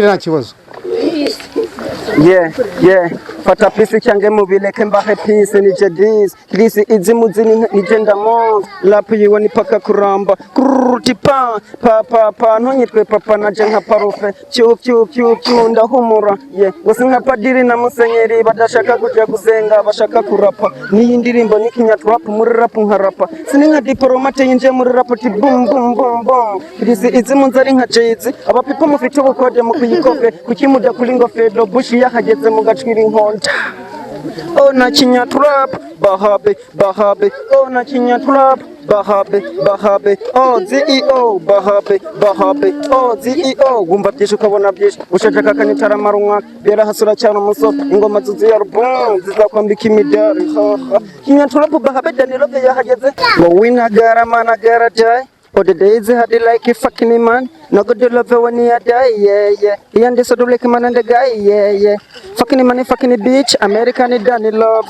Nta kibazo. Yeah. Fata pisi change mubile kemba peace ni jedis. Krisi izimuzini ni jenda mo. Lapu yiwani paka kuramba. Kurutipa. Pa. Nonyitwe papa na jenga parufe. Chu ndahumura. Yeah. Wasinga padiri na musenyeri. Badashaka kuja kuzenga. Bashaka kurapa. Ni indirimbo ni kinyatwapu. Murirapu nharapa. Sininga diporomate inje murirapu ti boom. Krisi izimuzari nka jeizi. Abapipa mufite ubukode mu kuyikofe. Kukimuda kulingo fedo. Bushi ya hageze mu gacwiri nkonta. Oh na kinya trap. Bahabe. Oh na kinya trap. Bahabe. Oh CEO. Bahabe. Oh CEO. Gumba byinshi ukabona byinshi. Ushaka kanitara marunga. Bera hasura cyane umuso. Ingoma zuzu ya rubon. Zizakwambika imidari. Kinya trap bahabe Danilo ya hageze. Ngo winagara managara jai. Oh, the days had it like a fucking man. No good to love when you die, yeah. He and this like man and the guy, yeah. Fucking money, fucking bitch. American Danny Love.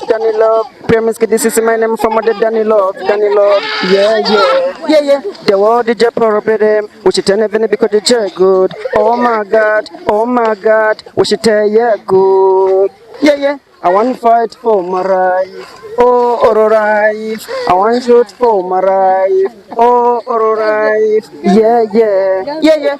Premise, this is my name from the Danny Love. Yeah. The world is just problem. We should tell even because it's good. Oh my God. We should tell you good. Yeah. I want to fight for my life. Oh, alright. I want to shoot for my life. Oh, alright. Yeah.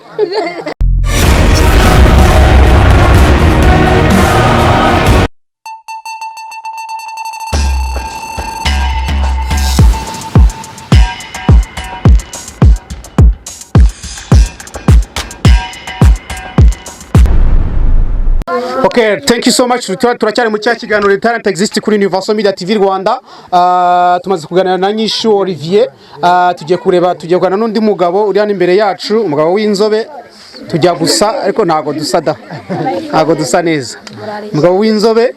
Okay, thank you so much. Turacyari mu kiganiro Talent Exist kuri Universal Media TV Rwanda. Tumaze kuganira na Nyishu Olivier. Tugiye kugana n'undi mugabo uri hano imbere yacu, umugabo w'inzobe. Tujya gusa ariko ntago dusa neza. Umugabo w'inzobe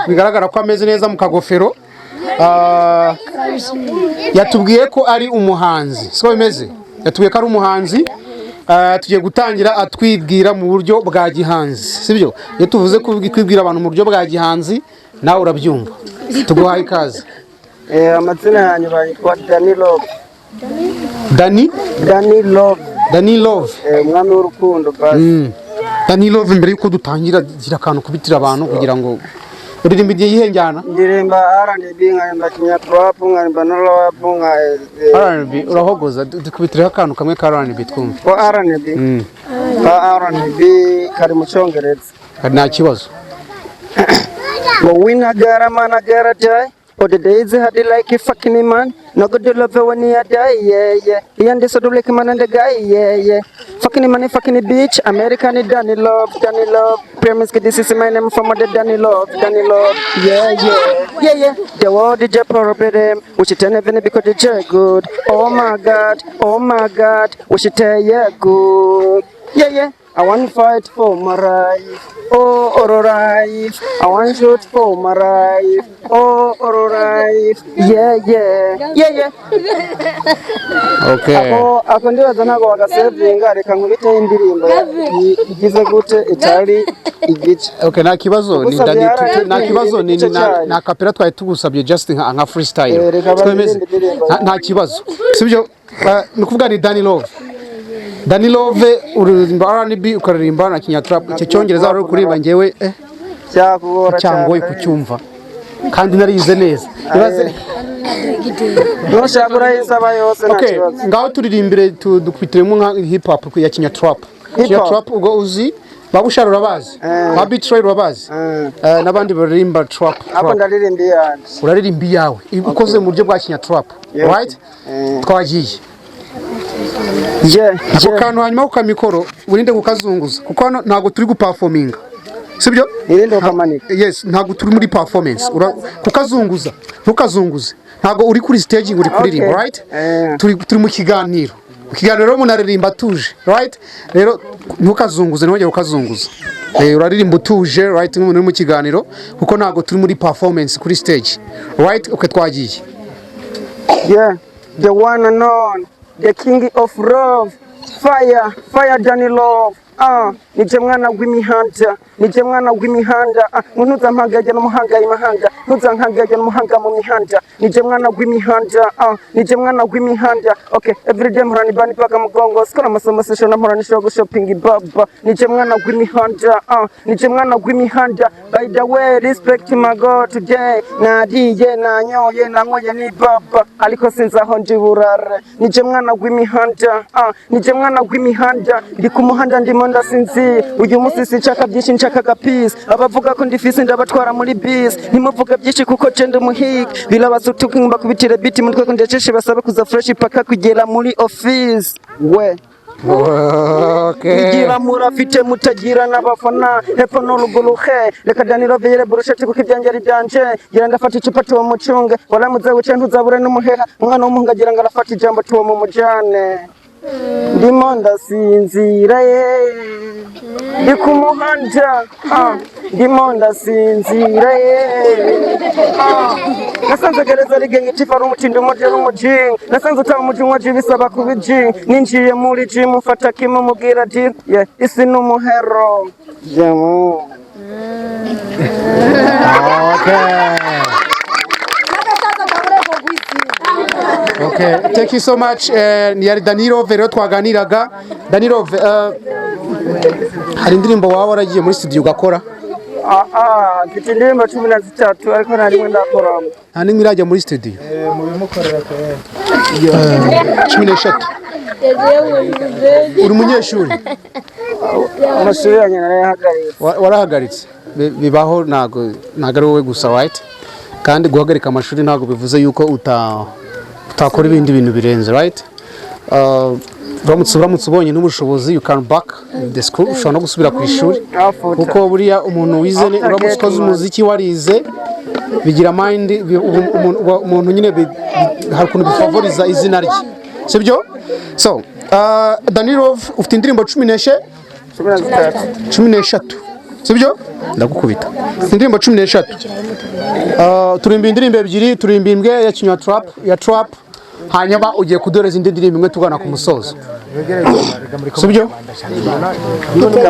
bigaragara ko ameze neza mu kagofero. Yatubwiye ko ari umuhanzi. Siko bimeze? Yatubwiye ko ari umuhanzi. Tugiye gutangira atwibwira mu buryo bwa gihanzi, sibyo? Iyo tuvuze kwibwira abantu mu buryo bwa gihanzi nawe urabyumva. Tuguhaye ikaze. Amazina yanyu bayitwa Danny Love. Danny Love. Umwami w'urukundo basi. Danny Love, mbere yuko dutangira gira akantu kubitira abantu kugira ngo uririmba igihe yihenjyana. Ndirimba R&B nkaririmba kinya trap nkaririmba no rap R&B urahogoza dukubitira akantu kamwe ka R&B twumva. Ko R&B kari mu cyongereza. Nta kibazo. Ngo winagara managara jai. Oh, the days had it like a fucking man. No good to love when you die, yeah. He and this like man and the guy, yeah. Fucking money, fucking bitch. American Danny Love. Premise, this is my name from the Danny Love. Yeah. The world is just problem. We should tell even because it's good. Oh my God. We should tell you good. Yeah. I want to fight for my life. Oh, alright. I want to shoot for my life. Oh, alright. Yeah. Okay. Ako ndibaza ntago wagasevinga reka nkubite indirimbo igize gute itari igice. Okay, nta kibazo ni Danny, nta kibazo ni na kapera twaye tugusabye just nka freestyle. Twemeze nta kibazo. Sibyo nukuvuga ni Danny Love uririmba R&B ukaririmba na kinya trap. Icyo cyongereza wari kuririmba ngewe cyakugora cyangwa kucyumva kandi narize neza. Ibaze Noshakura isaba yose nta kibazo. Okay, ngaho turirimbire dukwitiremo nka hip hop ya kinya trap. Kinya trap ubwo uzi babushara urabazi. Ba Betrayal urabazi. Nabandi baririmba trap. Ako ndaririmba yanjye. Uraririmba yawe ukoze mu buryo bwa kinya trap. Right? Twagiye. Ako kantu hanyuma kukamikoro urinde kukazunguza kuko hano ntago turi guperforminga, sibyo? Irinde ukamanika. Yes, ntago turi muri performance. Kukazunguza ntukazunguze, ntago uri kuri stage uri kuririmba, right? Turi mu kiganiro. Ikiganiro umuntu aririmba tuje, right? Rero ntukazunguze nongeye ukazunguza. Uraririmba tuje, right? Nk'umuntu uri mu kiganiro kuko ntago turi muri performance kuri stage, right? Okay, twagiye. Yeah, the one and on, the king of love, fire Danny Love. nije mwana gw'imihanda nije mwana gw'imihanda ntuza mpagaje n'umuhanga imahanga ntuza nkagaje n'umuhanga mu mihanda nije mwana gw'imihanda nije mwana gw'imihanda okay everyday murani bani paka mugongo skora masomo session na murani show shopping baba nije mwana gw'imihanda nije mwana gw'imihanda by the way respect my god today nadiye nanyoye nangoye ni baba aliko sinzaho ndiburare nije mwana gw'imihanda nije mwana gw'imihanda ndi ku muhanda ndimo ndasinzi uyu munsi sinshaka byinshi nshaka peace abavuga ko ndifise ndabatwara muri bis ntimuvuga byinshi kuko genda umuhig bilabaza talking bakubitire biti mutwe ko ndeceshe basabe kuza fresh paka kugera muri office we igira murafite mutagira n'abafana hepfo n'uruguluhe reka Danilo veyere burusheti kuko ibyanjye ari byanje gira ndafata icupa tuwo mucunge waramuze wicaye ntuzabure n'umuheha umwana w'umuhungu agira ngo arafata ijambo tuwo mu mujane ndimo ndasinzira ndi ku muhanda ndimo ndasinzira nasanze gereza rigenge tifara umutindi umuje n'umujinga nasanze utaba umujinga waje bisaba kubijinga ninjiye muri gym mfata kimwe mubwira ati isi n'umuhero jamo Okay, thank you so much. Ni yari Danilo rero twaganiraga. Danilo, hari indirimbo waba waragiye muri studio ugakora? Mfite indirimbo 13 ariko nta rimwe ndakoramo. Nta nimwe irajya muri studio? Mu bimukorera ko 13. Uri umunyeshuri? Amashuri yanjye narayahagaritse. Warahagaritse? Bibaho ntago ari wowe gusa, right? Kandi guhagarika amashuri ntago bivuze yuko utakora ibindi bintu birenze, right? Uramutse ubonye n'ubushobozi you can back the school, ushobora no gusubira ku ishuri kuko buriya umuntu wize uramutse ukoze umuziki warize bigira mind umuntu nyine hari ukuntu bifavoriza izina rye, sibyo? So Danilo ufite indirimbo 13 sibyo? Ndagukubita indirimbo 13 turimba indirimbo ebyiri, turimba imbwe ya kinywa trap hanyuma ugiye kudoreza indi ndirimbo imwe tugana ku musozo, sibyo?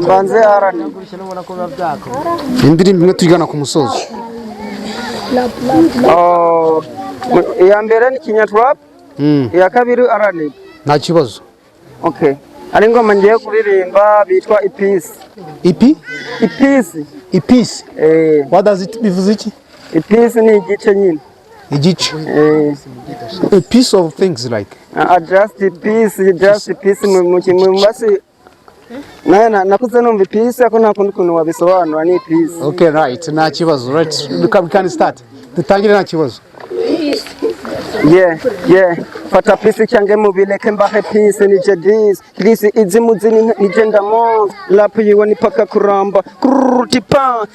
Mbanze arani indirimbo imwe tugana ku musozo. Ya mbere ni kinywa trap, ya kabiri arani. Nta kibazo. Okay, ari ngoma ngiye kuririmba bitwa ipisi. Ipisi? What does it bivuze iki? Ipisi ni igice nyine. Igice? A piece of things like? Just a piece mu basi. Nakuze numva ipisi ako nta kundi kuntu wabisobanura ni ipisi. Okay, right. Nta kibazo. Right. We can start. Dutangire nta kibazo. Yeah. Fata pisi cyange mubileke mbahe pisi ni jedis krisi izi muzini ni jendamo lapu yiwe ni paka kuramba tipa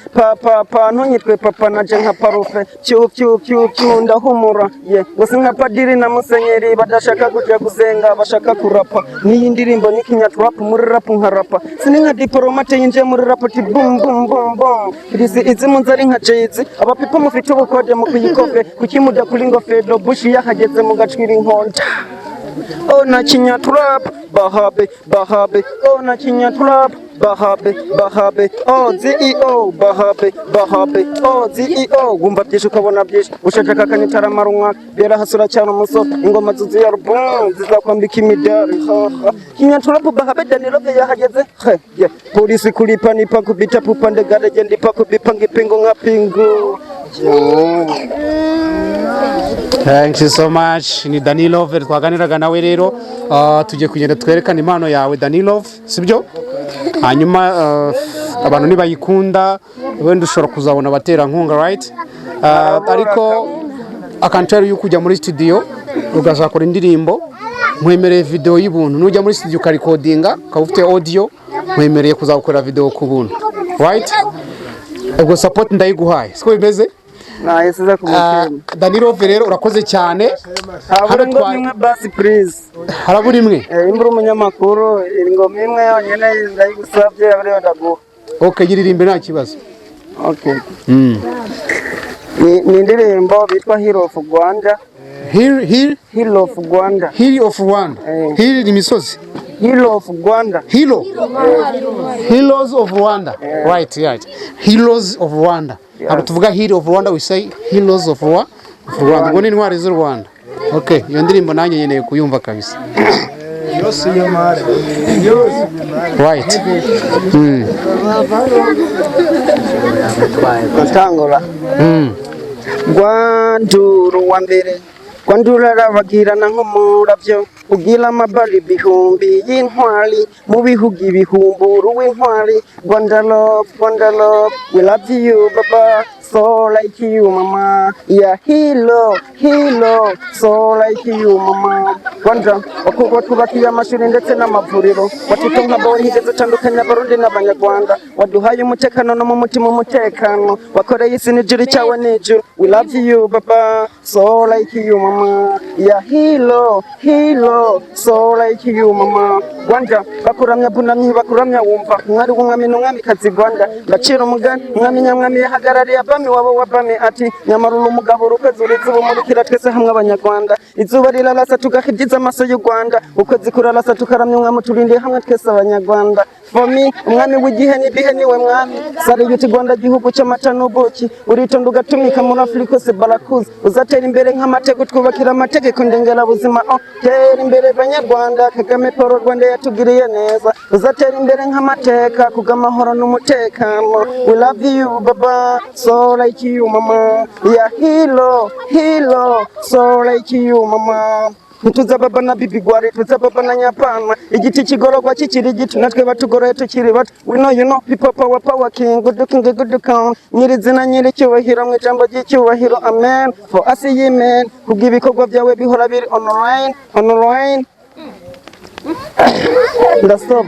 pa ntonyitwe papa naje nka parufe cyu ndahumura gusa nka padiri na musenyeri badashaka kujya gusenga bashaka kurapa ni ndirimbo ni kinya trap muri rap nkarapa sini nka diplomate yinje muri rap ti bum krisi izi munzari nka jezi abapipa mufite ubukode mu kuyikofe kukimuda kulingo fedo bushi yahageze mu gacwira inkonda. Oh na kinya trap bahabe oh na kinya trap bahabe oh CEO bahabe oh CEO gumba byinshi ukabona byinshi ushaka kanitara marunwa bera hasura cyane umuso ingoma zuzi ya album zizakwambika imidari kinya trap bahabe Danilo yahageze polisi kulipa nipa kubita pupande gade gendi pa kubipanga ipingo nka pingu. Thank you so much. Ni Danilo twaganiraga nawe rero tujye kugenda twerekana impano yawe Danilo, sibyo? Hanyuma abantu nibayikunda wenda ushobora kuzabona batera nkunga, right? Ariko akantera yuko kujya muri studio ugazakora indirimbo nkwemereye video y'ibuntu nujya muri studio ka recordinga ka ufite audio nkwemereye kuzakora video ku buntu, right? Ubwo support ndayiguhaye siko bimeze. Yesiza kumutima Danilo rero urakoze cyane. Hano twimwe basi please. Harabura imwe. Imbura umunyamakuru ingoma imwe yonyene ndayigusabye abari ndaguha. Okay, yiririmbe nta kibazo. Okay. Ni indirimbo bitwa Hero of Rwanda. Hill of Rwanda. Hill of Rwanda. Hill ni misozi. Hill of Rwanda. Hilo. Heroes of Rwanda. Right. Heroes of Rwanda. Abo tuvuga Hill of Rwanda, we say Heroes of Rwanda. Ngo ni intwari z'u Rwanda. Okay, iyo ndirimbo nanjye nyeneye kuyumva kabisa. Right. Gatangura. Rwanduru wa mbere. Rwandura rabagirana nk'umuravyo. Ugira amabari ibihumbi y'intwari mu bihugu ibihumburu w'intwari. Rwanda love, we love you baba, so like you mama. Yeah, hilo, so like you mama. Rwanda wakubakiye amashuri ndetse n'amavuriro, watuto nk'abonye higeze utandukanya abarundi n'abanyarwanda, waduhaye umutekano no mu mutima umutekano, wakoreye isi n'ijuru cyawe n'ijuru. We love you baba, so like you mama. Yeah, hilo, so like you mama. Rwanda bakuramya bunamye bakuramya wumva, mwari w'umwami n'umwamikazi Rwanda, ndacira umugani umwami nyamwami yahagarariye abami wabo wabami ati nyamarura umugabo urukwezi urizuba umurikira twese hamwe abanyarwanda, izuba rirarasa tugahibyiza amaso y'u Rwanda, ukwezi kurarasa tukaramya umwami turindiye hamwe twese abanyarwanda. For me umwami w'igihe n'ibihe niwe mwami, sari yuti Rwanda gihugu cy'amata n'ubuki, uritonda ugatumika muri Afurika hose barakuzi, uzatera imbere nk'amateka twubakira amategeko ndengera buzima. Tera imbere banyarwanda, Kagame Paul Rwanda yatugiriye neza, uzatera imbere nk'amateka kubw'amahoro n'umutekano. We love you baba, so like you mama. Yeah, hilo, so like you mama. Ntuza baba na bibi gwari, tuza baba na nyapana, igiti kigorogwa kikiri gito natwe batugoroye tukiri bato. We know you know people power king, good count, nyirizina nyiri cyubahiro mu ijambo ry'icyubahiro. Amen. For us yemen, kubw'ibikorwa byawe bihora biri online. Ndastop.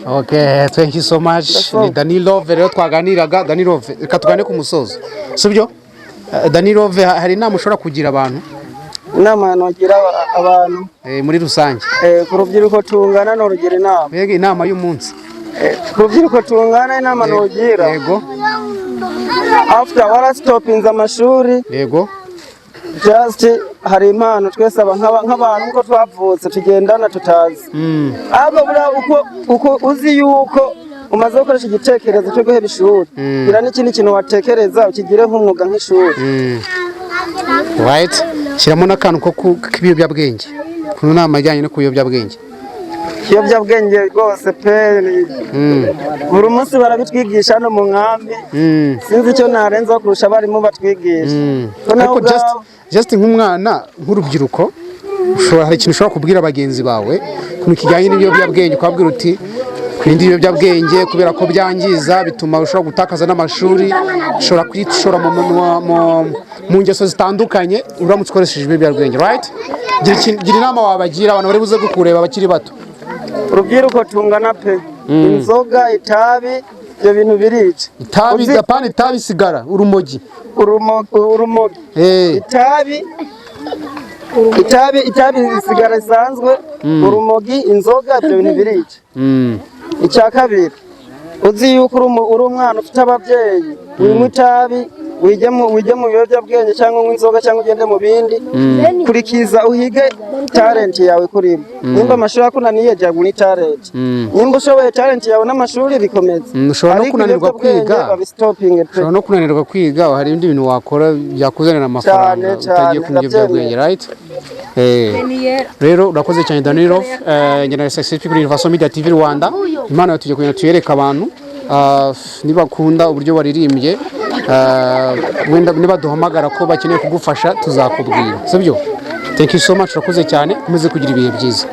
Okay, thank you so much. Ni Danilo rero twaganiraga. Danilo, reka tugane ku musozo, sibyo? Danilo, hari inama ushobora kugira abantu? Inama nogira abantu muri rusange ku rubyiruko tungana no rugira inama. Mbega inama y'umunsi ku rubyiruko tungana inama nogira. Yego. After wara stopping amashuri. Yego. Just hari impano twese nk'abantu uko twavutse tugendana tutazi. Aba bura uko uzi yuko umaze gukoresha igitekerezo cyo guheba ishuri, gira n'ikindi kintu watekereza ukigire nk'umwuga nk'ishuri. Right. Shyiramo n'akantu ko k'ibiyobyabwenge, ku nama ijyanye no kubiyobyabwenge. Ikiyobyabwenge rwose pe, buri munsi barabitwigisha hano mu nkambi. Sinzi icyo narenzaho kurusha abarimu batwigisha. Ariko just nk'umwana nk'urubyiruko, hari ikintu ushobora kubwira bagenzi bawe ku kijyanye n'ibiyobyabwenge, ukabwira uti kwirinde ibiyobyabwenge kubera ko byangiza, bituma ushobora gutakaza n'amashuri, ushobora kwishora mu ngeso zitandukanye uramutse ukoresheje ibiyobyabwenge. Right? Gira inama wabagira abantu bari buze kukureba bakiri bato. Urubyiruko tungana pe, inzoga, itabi, ibyo bintu birica. Itabi sigara, urumogi. Itabi sigara isanzwe, urumogi, inzoga, ibyo bintu birica. Icya kabiri, uzi yuko uri umwana ufite ababyeyi, winywa itabi, wijye mu biyobyabwenge cyangwa inzoga cyangwa ugende mu bindi, kurikiza uhige talent yawe kurimo. Nimba amashuri akunaniye jya muri talent, nimba ushoboye talent yawe n'amashuri bikomeza. Ushobora no kunanirwa kwiga, hari ibindi bintu wakora byakuzanira amafaranga utagiye ku biyobyabwenge. Right? Rero urakoze cyane Danilo, ngena success kuri Universal Media TV Rwanda. Impano yatuje kugenda tuyereka abantu, nibakunda uburyo waririmbye, wenda niba duhamagara ko bakeneye kugufasha tuzakubwira, sibyo? Thank you so much, urakoze cyane, ukomeze kugira ibihe byiza.